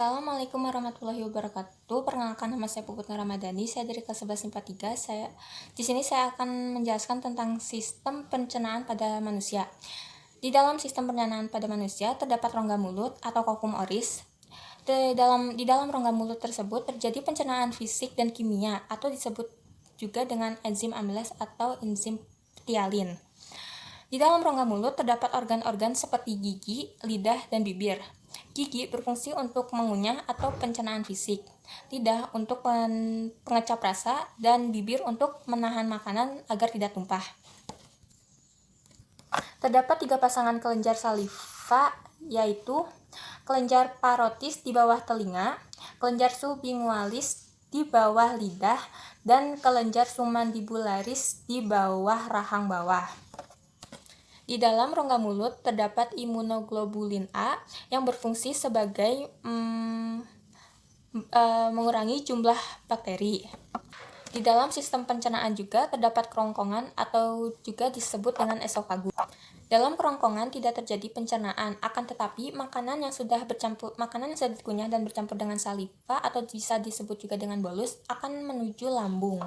Assalamualaikum warahmatullahi wabarakatuh. Perkenalkan, nama saya Puput Nur Ramadhani. Saya dari kelas 11 IPA 3. Di sini saya akan menjelaskan tentang sistem pencernaan pada manusia. Di dalam sistem pencernaan pada manusia terdapat rongga mulut atau kokum oris. Di dalam rongga mulut tersebut terjadi pencernaan fisik dan kimia atau disebut juga dengan enzim amilase atau enzim ptialin. Di dalam rongga mulut terdapat organ-organ seperti gigi, lidah, dan bibir. Gigi berfungsi untuk mengunyah atau pencernaan fisik, lidah untuk pengecap rasa, dan bibir untuk menahan makanan agar tidak tumpah. Terdapat 3 pasangan kelenjar saliva, yaitu kelenjar parotis di bawah telinga, kelenjar sublingualis di bawah lidah, dan kelenjar submandibularis di bawah rahang bawah. Di dalam rongga mulut terdapat imunoglobulin A yang berfungsi sebagai mengurangi jumlah bakteri. Di dalam sistem pencernaan juga terdapat kerongkongan atau juga disebut dengan esofagus. Dalam kerongkongan tidak terjadi pencernaan, akan tetapi makanan yang sudah dikunyah dan bercampur dengan saliva atau bisa disebut juga dengan bolus akan menuju lambung.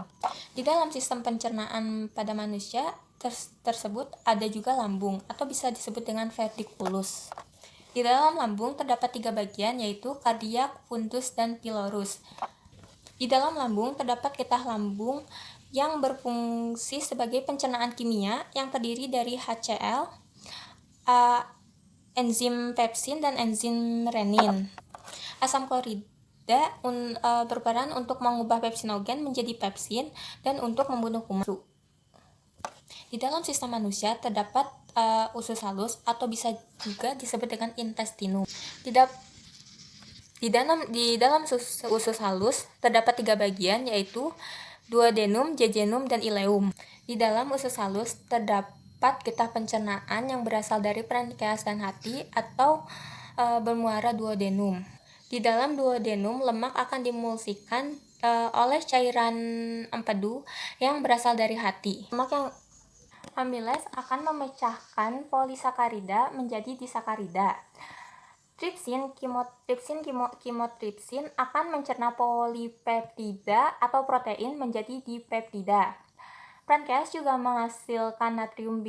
Di dalam sistem pencernaan pada manusia tersebut ada juga lambung atau bisa disebut dengan ventriculus. Di dalam lambung terdapat 3 bagian, yaitu kardiak, fundus, dan pilorus. Di dalam lambung terdapat getah lambung yang berfungsi sebagai pencernaan kimia yang terdiri dari HCl, enzim pepsin, dan enzim renin. Asam klorida berperan untuk mengubah pepsinogen menjadi pepsin dan untuk membunuh kuman. Di dalam sistem manusia terdapat usus halus atau bisa juga disebut dengan intestinum. Di dalam usus halus terdapat 3 bagian, yaitu duodenum, jejunum, dan ileum. Di dalam usus halus terdapat getah pencernaan yang berasal dari pankreas dan hati atau bermuara duodenum. Di dalam duodenum, lemak akan dimulsikan oleh cairan empedu yang berasal dari hati. Lemak yang amilase akan memecahkan polisakarida menjadi disakarida. Kimotripsin akan mencerna polipeptida atau protein menjadi dipeptida. Pankreas juga menghasilkan natrium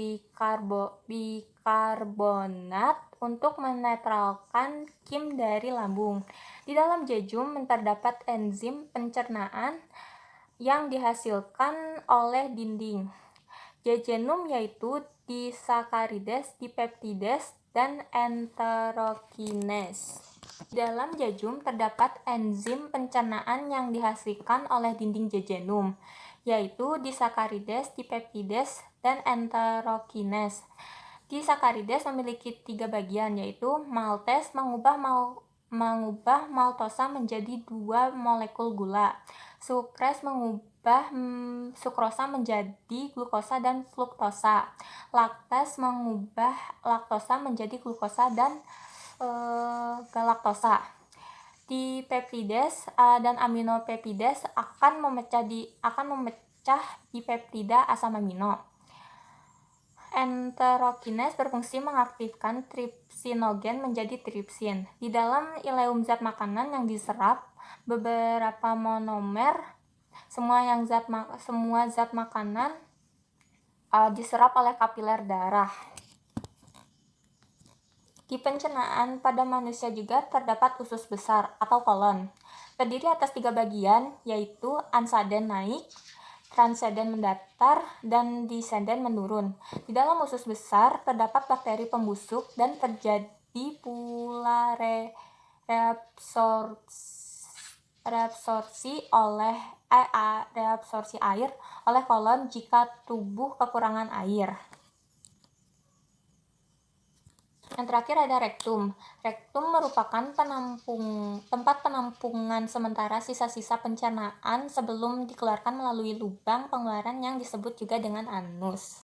bikarbonat untuk menetralkan kim dari lambung. Di dalam jejum terdapat enzim pencernaan yang dihasilkan oleh dinding jejunum, yaitu disakarides, dipeptides, dan enterokines. Di dalam jejum terdapat enzim pencernaan yang dihasilkan oleh dinding jejunum, yaitu disakarides, dipeptides, dan enterokines. Disakarides memiliki 3 bagian, yaitu maltase mengubah maltosa menjadi 2 molekul gula. Sukres mengubah sukrosa menjadi glukosa dan fruktosa. Laktase mengubah laktosa menjadi glukosa dan galaktosa. Dipeptides dan aminopeptides akan memecah dipeptida asam amino. Enterokines berfungsi mengaktifkan tripsinogen menjadi tripsin. Di dalam ileum zat makanan yang diserap beberapa monomer. Semua zat makanan diserap oleh kapiler darah. Di pencernaan pada manusia juga terdapat usus besar atau kolon. Terdiri atas 3 bagian, yaitu anseden naik, transeden mendatar, dan descenden menurun. Di dalam usus besar terdapat bakteri pembusuk dan terjadi pula reabsorpsi air oleh kolon jika tubuh kekurangan air. Yang terakhir ada rektum. Rektum merupakan tempat penampungan sementara sisa-sisa pencernaan sebelum dikeluarkan melalui lubang pengeluaran yang disebut juga dengan anus.